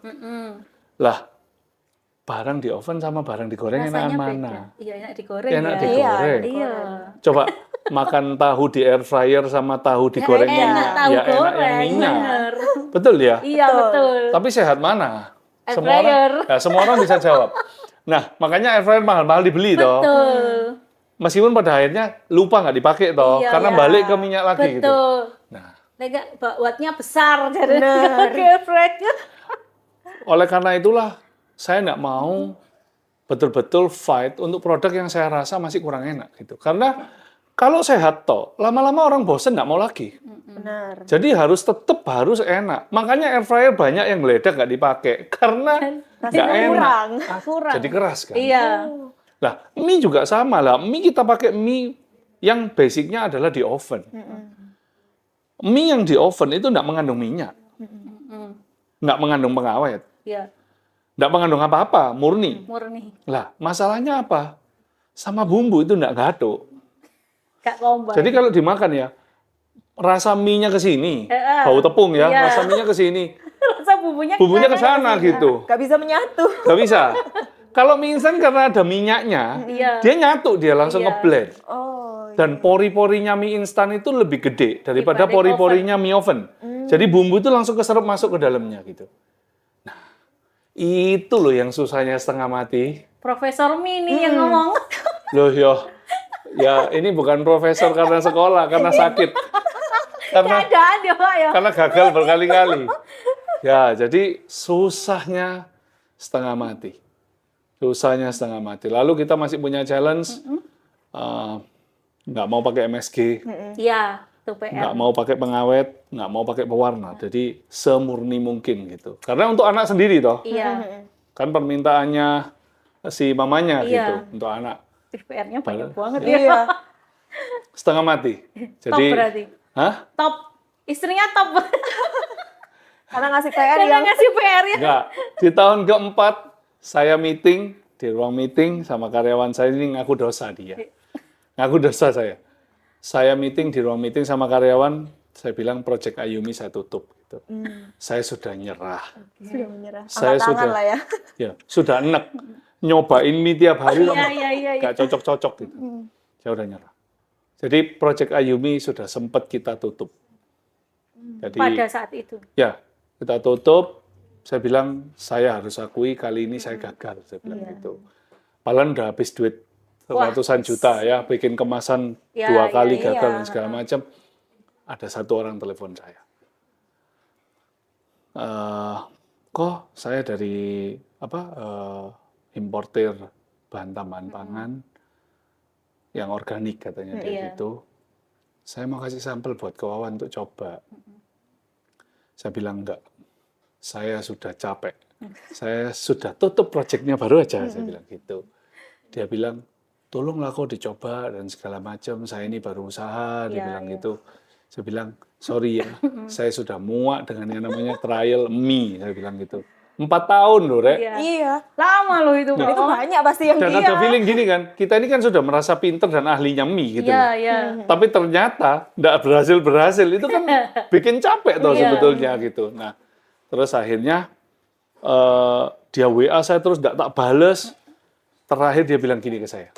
Lah, barang di oven sama barang digoreng enakan Rasanya mana? beda. Iya, enak digoreng Enak ya. digoreng. Iya. Coba makan tahu di air fryer sama tahu digoreng Enak minyak. tahu Ya enak yang goreng. minyak. Bener. Betul ya? Iya, betul. Tapi sehat mana? Air Semua orang, fryer. ya, semua orang bisa jawab. Nah, makanya air fryer mahal-mahal dibeli toh. Betul. Meskipun pada akhirnya lupa nggak dipakai toh, Iya, karena iya. balik ke minyak lagi gitu. Betul. Nah, Lega wattnya besar jadi Bener. air fryer. oleh karena itulah saya nggak mau betul-betul fight untuk produk yang saya rasa masih kurang enak gitu. Karena kalau sehat toh, lama-lama orang bosen nggak mau lagi. Benar. Jadi harus enak. Makanya air fryer banyak yang geledak nggak dipakai karena nggak Rasanya enak. kurang. Jadi keras kan. Iya. Lah, mie juga sama lah. Mie kita pakai mie yang basicnya adalah di oven. Mie yang di oven itu nggak mengandung minyak, nggak mengandung pengawet, Iya, nggak mengandung apa-apa, murni. murni. Lah, masalahnya apa? Sama bumbu itu nggak gaduh. Gak kombar. Jadi kalau dimakan ya, rasa mie-nya ke sini, bau tepung ya, Iya. rasa mie-nya ke sini, rasa bumbunya bumbunya ke sana gitu. Gak bisa menyatu. Nggak bisa. Kalau mie instan karena ada minyaknya, Iya. dia nyatu, dia langsung Iya. ngeblend. Oh. Dan pori-porinya mie instan itu lebih gede daripada Dibanding pori-porinya mie oven. Jadi bumbu itu langsung keserap masuk ke dalamnya gitu. Nah, itu loh yang susahnya setengah mati. Profesor Mini yang ngomong. Loh ya ini bukan profesor karena sekolah, karena sakit. Karena Keadaan ya, Pak ya. karena gagal berkali-kali. Ya, jadi susahnya setengah mati. Susahnya setengah mati. Lalu kita masih punya challenge, nggak mau pakai MSG, Iya, itu PR. nggak mau pakai pengawet, nggak mau pakai pewarna. Jadi semurni mungkin gitu. Karena untuk anak sendiri toh, Iya. kan permintaannya si mamanya Iya. gitu untuk anak. PR-nya banyak banget ya. Iya. Setengah mati. Top Jadi, berarti. hah? Top. Istrinya top. Karena ngasih PR Karena yang ngasih PR-nya. Enggak. Di tahun keempat, saya meeting, di ruang meeting sama karyawan saya ini ngaku dosa dia. Ngaku dosa saya. Saya meeting di ruang meeting sama karyawan, saya bilang Project Ayumi saya tutup. Gitu. Saya sudah nyerah. sudah menyerah. Saya Angkat tangan sudah- lah ya. Ya, sudah enek. Nyobain mie tiap hari, Iya. nggak cocok-cocok gitu. Saya udah nyerah. Jadi Project Ayumi sudah sempat kita tutup. Jadi, Pada saat itu. ya, kita tutup. Saya bilang, saya harus akui kali ini saya gagal. Saya bilang gitu. Padahal udah habis duit ratusan juta ya, bikin kemasan Ya, 2 kali iya, gagal iya. dan segala macam. Ada satu orang telepon saya. kok saya dari importir bahan tambahan pangan yang organik katanya dia Iya. gitu. Saya mau kasih sampel buat ke Wawan untuk coba. Saya bilang enggak. Saya sudah capek. Saya sudah tutup proyeknya baru aja, saya bilang gitu. Dia bilang, tolonglah kok dicoba dan segala macam. Saya ini baru usaha, dia Iya, bilang iya. gitu. Saya bilang, sorry ya, saya sudah muak dengan yang namanya trial mie, saya bilang gitu. 4 tahun loh, Rek. Iya. Iya. Lama loh itu, Dan itu Om. banyak pasti yang Dan dia. ada feeling gini kan, kita ini kan sudah merasa pinter dan ahlinya mie gitu Iya, loh. iya. Tapi ternyata nggak berhasil. Itu kan bikin capek tuh Iya. sebetulnya gitu. Nah, terus akhirnya dia WA saya terus nggak tak bales. Terakhir dia bilang gini ke saya,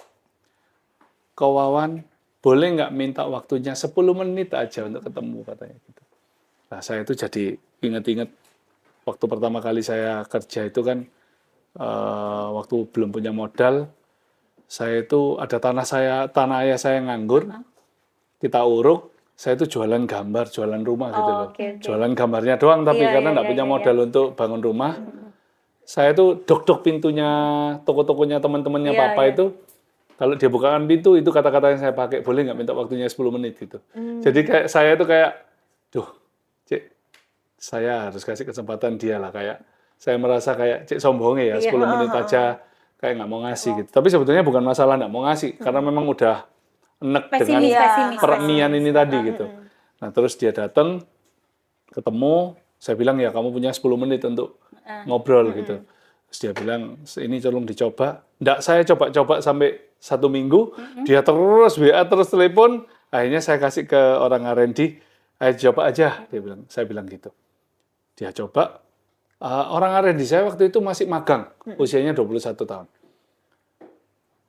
Ko Wawan, boleh nggak minta waktunya 10 menit aja untuk ketemu katanya gitu. Nah, saya itu jadi inget-inget waktu pertama kali saya kerja itu kan waktu belum punya modal, saya itu ada tanah ayah saya nganggur, kita uruk, saya itu jualan gambar, jualan rumah gitu loh. Oke. Jualan gambarnya doang, tapi Iya, karena iya, nggak iya, punya iya. modal untuk bangun rumah, saya itu dok-dok pintunya toko-tokonya teman-temannya Iya, papa iya. itu, kalau dia bukakan pintu, itu kata-kata yang saya pakai, boleh nggak minta waktunya 10 menit gitu. Jadi kayak saya itu kayak, duh, Cik, saya harus kasih kesempatan dia lah, kayak saya merasa kayak Cik sombongnya ya, Iya. 10 menit aja kayak nggak mau ngasih gitu. Tapi sebetulnya bukan masalah nggak mau ngasih, karena memang udah enek dengan Pesimis, Iya. pesimis. peremian ini tadi gitu. Nah, terus dia datang, ketemu, saya bilang ya kamu punya 10 menit untuk ngobrol gitu. Terus dia bilang, ini tolong dicoba. Nggak, saya coba-coba sampai 1 minggu, dia terus WA, terus telepon, akhirnya saya kasih ke orang R&D, ayo coba aja, dia bilang. Saya bilang gitu. Dia coba, orang R&D saya waktu itu masih magang, usianya 21 tahun.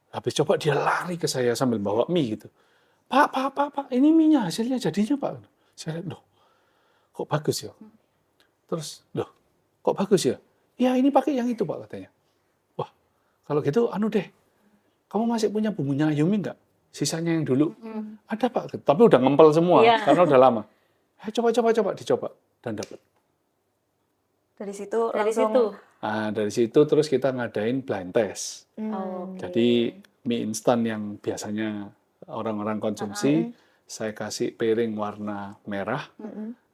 Habis coba dia lari ke saya sambil bawa mie gitu. Pak, ini mie-nya hasilnya jadinya Pak. Saya lihat, loh, kok bagus ya? Terus, loh, kok bagus ya? Ya ini pakai yang itu Pak katanya. Wah, kalau gitu anu deh, kamu masih punya bumbunya Ayumi nggak? Sisanya yang dulu? Ada Pak, tapi udah ngempel semua Iya. karena udah lama. Coba, dicoba dan dapat. Dari situ Dari langsung situ. Nah, dari situ terus kita ngadain blind test. Oke. Jadi mie instan yang biasanya orang-orang konsumsi, saya kasih piring warna merah,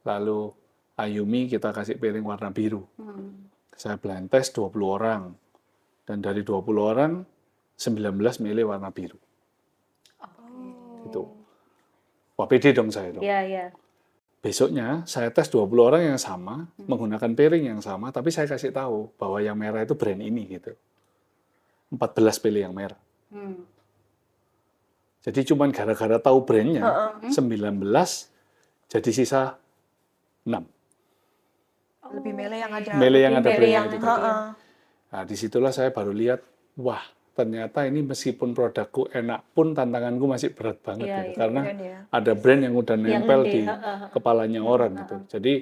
lalu Ayumi kita kasih piring warna biru. Saya blind test 20 orang, dan dari 20 orang, 19 milih warna biru. Gitu. Wah, pede dong saya dong. Iya, iya. Besoknya saya tes 20 orang yang sama, menggunakan piring yang sama, tapi saya kasih tahu bahwa yang merah itu brand ini gitu. 14 pilih yang merah. Jadi cuman gara-gara tahu brandnya, 19 jadi sisa 6. lebih milih yang ada Milih yang ada Milih brandnya yang itu ada. tadi. Nah, disitulah saya baru lihat, wah ternyata ini meskipun produkku enak pun tantanganku masih berat banget Iya, gitu. iya. Karena brand ya. ada brand yang udah nempel gede, di kepalanya orang gitu. Jadi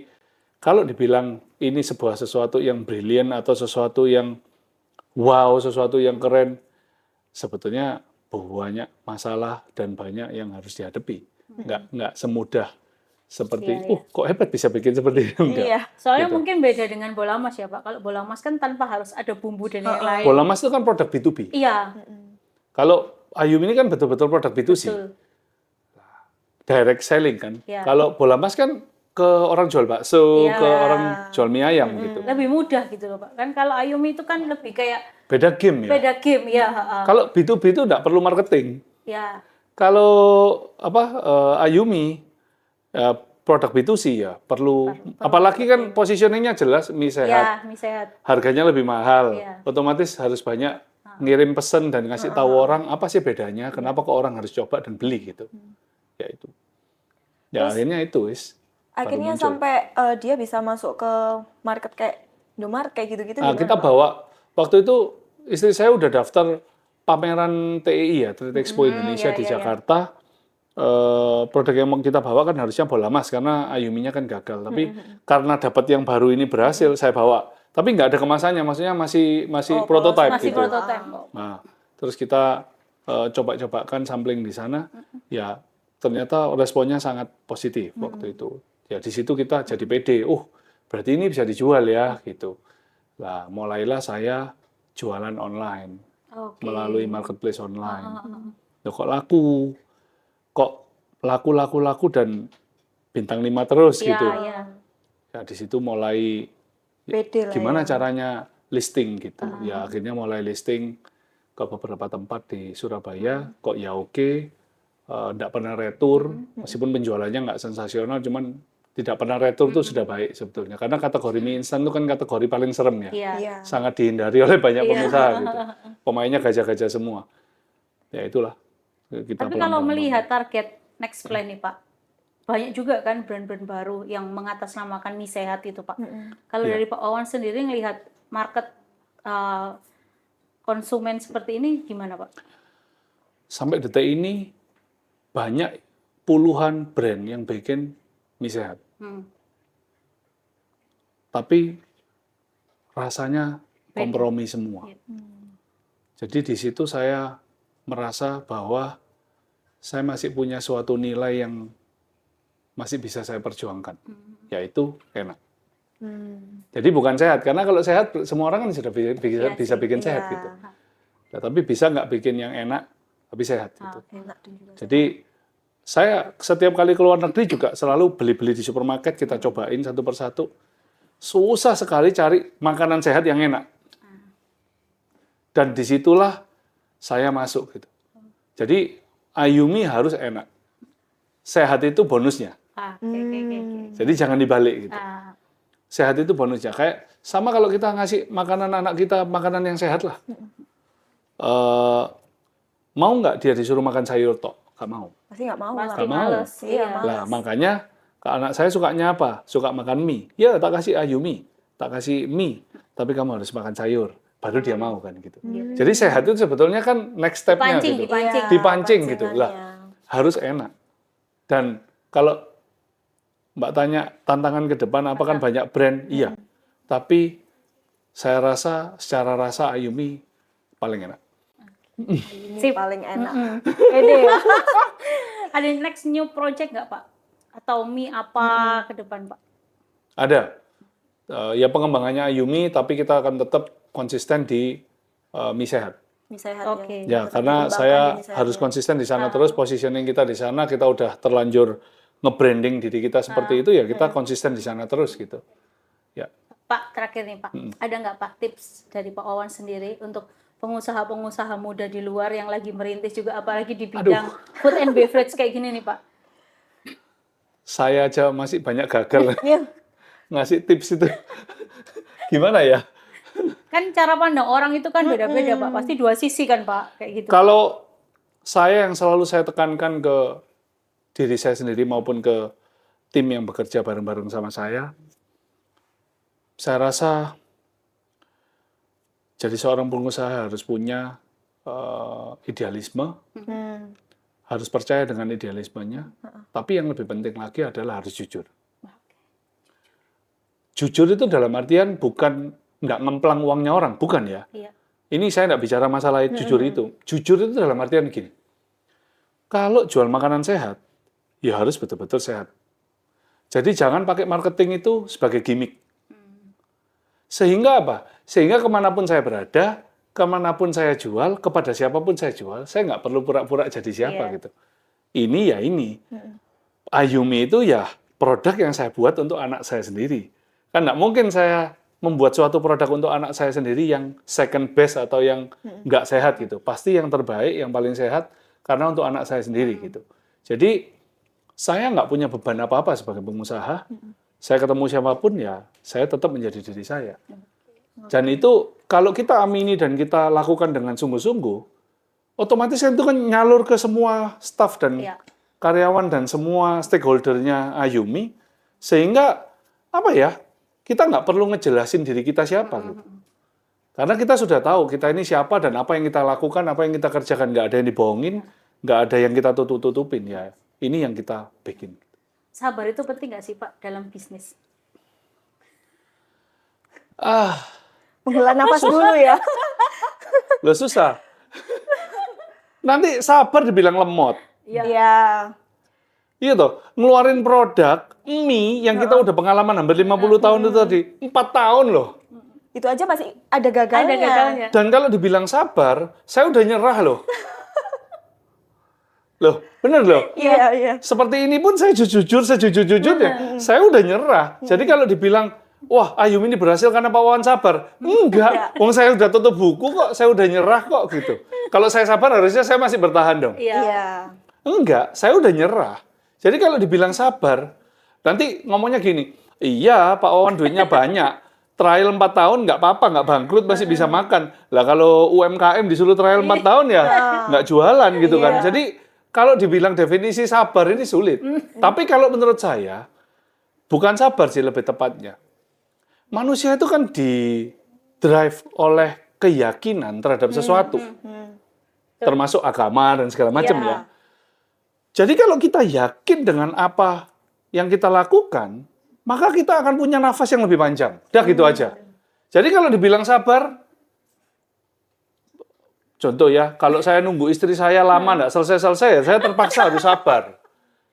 kalau dibilang ini sebuah sesuatu yang brilian atau sesuatu yang wow, sesuatu yang keren, sebetulnya banyak masalah dan banyak yang harus dihadapi. Nggak semudah seperti, Iya, iya. kok hebat bisa bikin seperti itu. Enggak. Iya. Soalnya Gitu. mungkin beda dengan bola mas ya Pak. Kalau bola mas kan tanpa harus ada bumbu dan yang lain. Bola Mas itu kan produk B2B. Iya, Kalau Ayumi ini kan betul-betul produk B2C. betul. Direct selling kan. Iya. Kalau Bola Mas kan ke orang jual bakso, Iya. ke orang jual mie ayam gitu. Lebih mudah gitu loh Pak. Kan kalau Ayumi itu kan lebih kayak Beda game ya. beda game ya. Kalau B2B itu nggak perlu marketing. Ya. Kalau Ayumi produk B2C ya perlu, apalagi kan positioningnya jelas mie sehat, Ya, mie sehat. harganya lebih mahal, Iya. otomatis harus banyak ngirim pesan dan ngasih tahu orang apa sih bedanya, kenapa kok orang harus coba dan beli gitu, ya itu, ya akhirnya itu wis. Akhirnya muncul. sampai dia bisa masuk ke market kayak Indomaret kayak gitu-gitu. Nah, gimana, kita Pak? bawa waktu itu istri saya udah daftar pameran TEI ya, Trade Expo Indonesia iya, di iya, iya. Jakarta. Produk yang mau kita bawa kan harusnya Bola Mas karena Ayuminya kan gagal. Tapi karena dapat yang baru ini berhasil, saya bawa. Tapi nggak ada kemasannya, maksudnya masih prototype Masih gitu. prototype. Nah, terus kita coba-cobakan sampling di sana, ya ternyata responnya sangat positif waktu itu. Ya di situ kita jadi pede. Berarti ini bisa dijual ya gitu. Nah, mulailah saya jualan online Oke. melalui marketplace online. Heeh. Loh, kok laku dan bintang 5 terus Iya, gitu. iya. Ya di situ mulai Pede lah gimana ya. caranya listing gitu. Ya akhirnya mulai listing ke beberapa tempat di Surabaya, kok ya oke, nggak pernah retur, meskipun penjualannya nggak sensasional, cuman tidak pernah retur itu sudah baik sebetulnya. Karena kategori mie instan itu kan kategori paling serem ya. Iya. Iya. Sangat dihindari oleh banyak Iya. pengusaha gitu. Pemainnya gajah-gajah semua. Ya itulah. Kita Tapi kalau pelan-pelan melihat target next plan nih Pak, banyak juga kan brand-brand baru yang mengatasnamakan mie sehat itu Pak. Kalau Iya. dari Pak Wawan sendiri ngelihat market konsumen seperti ini gimana Pak? sampai detik ini banyak puluhan brand yang bikin mie sehat. Hmm. Tapi rasanya kompromi semua. Iya. Jadi di situ saya merasa bahwa saya masih punya suatu nilai yang masih bisa saya perjuangkan, yaitu enak. Jadi bukan sehat, karena kalau sehat semua orang kan sudah bisa bikin sehat gitu. Nah, tapi bisa nggak bikin yang enak tapi sehat gitu. Enak dan juga Jadi saya setiap kali keluar negeri juga selalu beli-beli di supermarket, kita cobain satu persatu. Susah sekali cari makanan sehat yang enak. Dan disitulah saya masuk gitu. Jadi Ayumi harus enak. Sehat itu bonusnya. Oke. Jadi jangan dibalik gitu. Ah, Sehat itu bonusnya. Kayak sama kalau kita ngasih makanan anak kita, makanan yang sehat lah. Mau nggak dia disuruh makan sayur tok? Nggak mau. pasti nggak mau Pasti lah. mau. males. Iya, Iya. males. Lah makanya ke anak saya sukanya apa? Suka makan mie. Ya tak kasih Ayumi, tak kasih mie. Tapi kamu harus makan sayur. Baru dia mau kan gitu. Jadi sehat itu sebetulnya kan next step-nya Dipancing, gitu. dipancing. Dipancing gitu pancingannya. lah. Harus enak. Dan kalau Mbak tanya tantangan ke depan apa kan banyak brand, iya. Tapi saya rasa secara rasa Ayumi paling enak. Ini Sip. paling enak. Pede ya. Ada next new project nggak Pak? Atau mie apa ke depan Pak? Ada. Ya pengembangannya Ayumi, tapi kita akan tetap konsisten di mie sehat. Mie sehat Oke. Ya, Tetap karena dikembangkan saya mie sehat harus ya. konsisten di sana terus, positioning kita di sana, kita udah terlanjur nge-branding diri kita seperti itu, ya kita konsisten di sana terus gitu. Ya. Pak, terakhir nih Pak, ada nggak Pak tips dari Pak Wawan sendiri untuk pengusaha-pengusaha muda di luar yang lagi merintis juga, apalagi di bidang food and beverage kayak gini nih Pak? Saya aja masih banyak gagal Iya. ngasih tips itu. Gimana ya? Kan cara pandang orang itu kan beda-beda Pak, pasti dua sisi kan Pak, kayak gitu. Kalau saya yang selalu saya tekankan ke diri saya sendiri maupun ke tim yang bekerja bareng-bareng sama saya rasa jadi seorang pengusaha harus punya idealisme, harus percaya dengan idealismenya, tapi yang lebih penting lagi adalah harus jujur. Jujur itu dalam artian bukan nggak ngemplang uangnya orang, bukan ya. Iya. Ini saya nggak bicara masalah jujur itu. Jujur itu dalam artian gini, kalau jual makanan sehat, ya harus betul-betul sehat. Jadi jangan pakai marketing itu sebagai gimmick. Sehingga apa? Sehingga kemanapun saya berada, kemanapun saya jual, kepada siapapun saya jual, saya nggak perlu pura-pura jadi siapa Iya. gitu. Ini ya ini. Ayumi itu ya produk yang saya buat untuk anak saya sendiri. Kan nggak mungkin saya membuat suatu produk untuk anak saya sendiri yang second best atau yang nggak sehat gitu. Pasti yang terbaik, yang paling sehat, karena untuk anak saya sendiri gitu. Jadi saya nggak punya beban apa-apa sebagai pengusaha. Saya ketemu siapapun ya, saya tetap menjadi diri saya. Dan itu kalau kita amini dan kita lakukan dengan sungguh-sungguh, otomatis itu kan nyalur ke semua staff dan Iya. karyawan dan semua stakeholdernya Ayumi, sehingga apa ya, kita nggak perlu ngejelasin diri kita siapa gitu. Karena kita sudah tahu kita ini siapa dan apa yang kita lakukan, apa yang kita kerjakan, nggak ada yang dibohongin, nggak ada yang kita tutup-tutupin ya. Ini yang kita bikin. Sabar itu penting nggak sih Pak dalam bisnis? Menghela napas dulu ya. Loh susah. Nanti sabar dibilang lemot. Iya. Iya toh, ngeluarin produk mie yang kita udah pengalaman hampir 50 tahun itu tadi, 4 tahun loh. Itu aja masih ada gagalnya. Ada gagalnya. Dan kalau dibilang sabar, saya udah nyerah loh. Loh, bener loh. Iya, iya. Seperti ini pun saya sejujur-jujurnya, saya udah nyerah. Jadi kalau dibilang, wah Ayum ini berhasil karena Pak Wawan sabar. Enggak, wong saya udah tutup buku kok, saya udah nyerah kok gitu. Kalau saya sabar harusnya saya masih bertahan dong. Iya. Iya. Enggak, saya udah nyerah. Jadi kalau dibilang sabar, nanti ngomongnya gini, iya Pak Wawan duitnya banyak, trial 4 tahun nggak apa-apa, nggak bangkrut, masih bisa makan. Lah kalau UMKM disuruh trial 4 tahun ya nggak jualan gitu kan. Jadi kalau dibilang definisi sabar ini sulit. Tapi kalau menurut saya, bukan sabar sih lebih tepatnya. Manusia itu kan di-drive oleh keyakinan terhadap sesuatu. Termasuk agama dan segala macam ya. Jadi kalau kita yakin dengan apa yang kita lakukan, maka kita akan punya nafas yang lebih panjang. Udah gitu aja. Jadi kalau dibilang sabar, contoh ya, kalau saya nunggu istri saya lama nggak selesai-selesai, saya terpaksa harus sabar.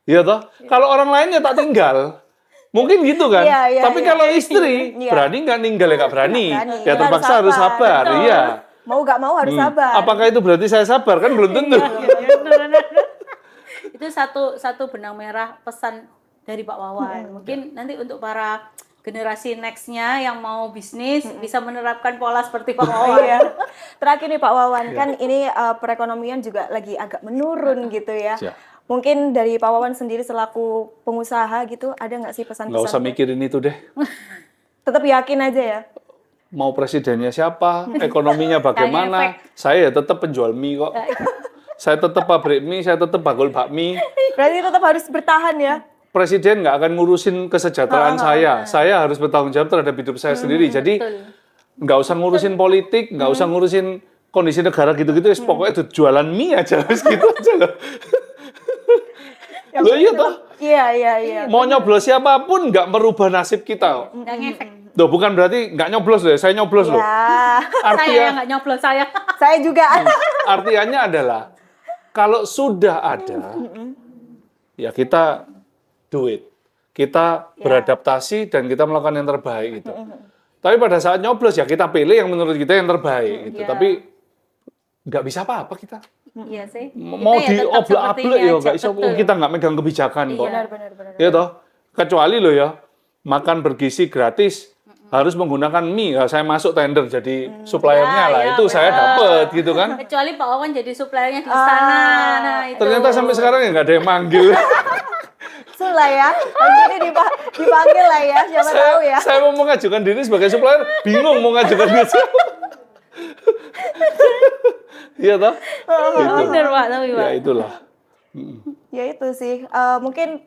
Iya toh? Kalau orang lainnya tak tinggal. Mungkin gitu kan? Iya, Tapi kalau istri, Iya. berani nggak ninggal ya nggak berani. Berani. Ya terpaksa harus sabar. Betul. Iya. Mau nggak mau harus sabar. Apakah itu berarti saya sabar? Kan belum tentu. Itu satu benang merah pesan dari Pak Wawan. Mungkin nanti untuk para generasi next-nya yang mau bisnis bisa menerapkan pola seperti Pak Wawan. Iya. Terakhir nih Pak Wawan, kan ini perekonomian juga lagi agak menurun gitu ya. Siap. Mungkin dari Pak Wawan sendiri selaku pengusaha gitu, ada nggak sih pesan-pesan? Nggak usah mikirin itu deh. Tetap yakin aja ya. Mau presidennya siapa, ekonominya bagaimana, saya ya tetap penjual mie kok. Saya tetap pabrik mie, saya tetap bagul bakmi. Berarti tetap harus bertahan ya. Presiden nggak akan ngurusin kesejahteraan saya. Saya harus bertanggung jawab terhadap hidup saya sendiri. Jadi nggak usah ngurusin politik, nggak usah ngurusin kondisi negara gitu-gitu. Pokoknya jualan mie aja, gitu aja loh. Loh iya toh. Iya. Mau nyoblos siapapun nggak merubah nasib kita. Nggak ngefek. Loh, bukan berarti nggak nyoblos loh, saya nyoblos loh. Ya, Saya yang nggak nyoblos saya. saya juga. Artinya adalah kalau sudah ada, ya kita do it. Kita beradaptasi dan kita melakukan yang terbaik gitu. Tapi pada saat nyoblos ya kita pilih yang menurut kita yang terbaik gitu. Iya. Tapi nggak bisa apa-apa kita. Iya sih. Mau Kita ya tetap dioblak-ablek seperti ini ya aja, nggak bisa. betul. Kita nggak megang kebijakan kok. Benar. Ya toh. Kecuali lo ya makan bergizi gratis harus menggunakan mie. Ya, saya masuk tender jadi suppliernya lah. ya, Itu saya dapat gitu kan. Kecuali Pak Wawan jadi suppliernya di istana. Nah, itu. Ternyata sampai sekarang ya nggak ada yang manggil. Sulah ya. Lagi ini dipanggil lah ya, siapa tahu ya. Saya mau mengajukan diri sebagai supplier, bingung mau mengajukan diri. Iya toh? Gitu. Bener Pak, tapi Pak. Ya itulah. Ya itu sih. Mungkin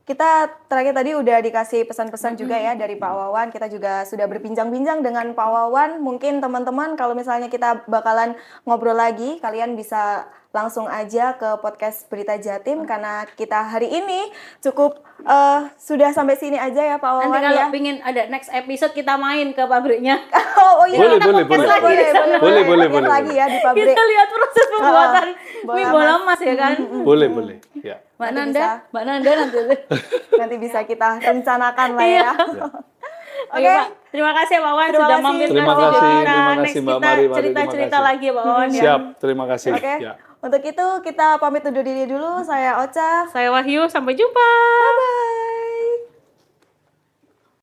kita terakhir tadi udah dikasih pesan-pesan juga ya dari Pak Wawan. Kita juga sudah berbincang-bincang dengan Pak Wawan. Mungkin teman-teman kalau misalnya kita bakalan ngobrol lagi, kalian bisa langsung aja ke podcast Berita Jatim karena kita hari ini cukup sudah sampai sini aja ya Pak Wawan. Nanti kalau ya. pingin ada next episode kita main ke pabriknya. Oh iya. Boleh. Boleh. lagi ya di pabrik. Kita lihat proses pembuatan bola mie bola mas ya kan. Boleh. Ya. Mbak Nanti Nanda nanti. Nanti bisa kita rencanakan lah ya. Oke Pak, terima kasih Pak Wawan Terima sudah kasih. mampir Terima ke kasih, studio kita. terima kasih, Next Mbak kita Mari, cerita-cerita terima kasih. lagi ya Pak Wawan ya. Siap, terima kasih. Oke. Ya. Untuk itu kita pamit undur diri dulu. Saya Ocha. Saya Wahyu, sampai jumpa. Bye.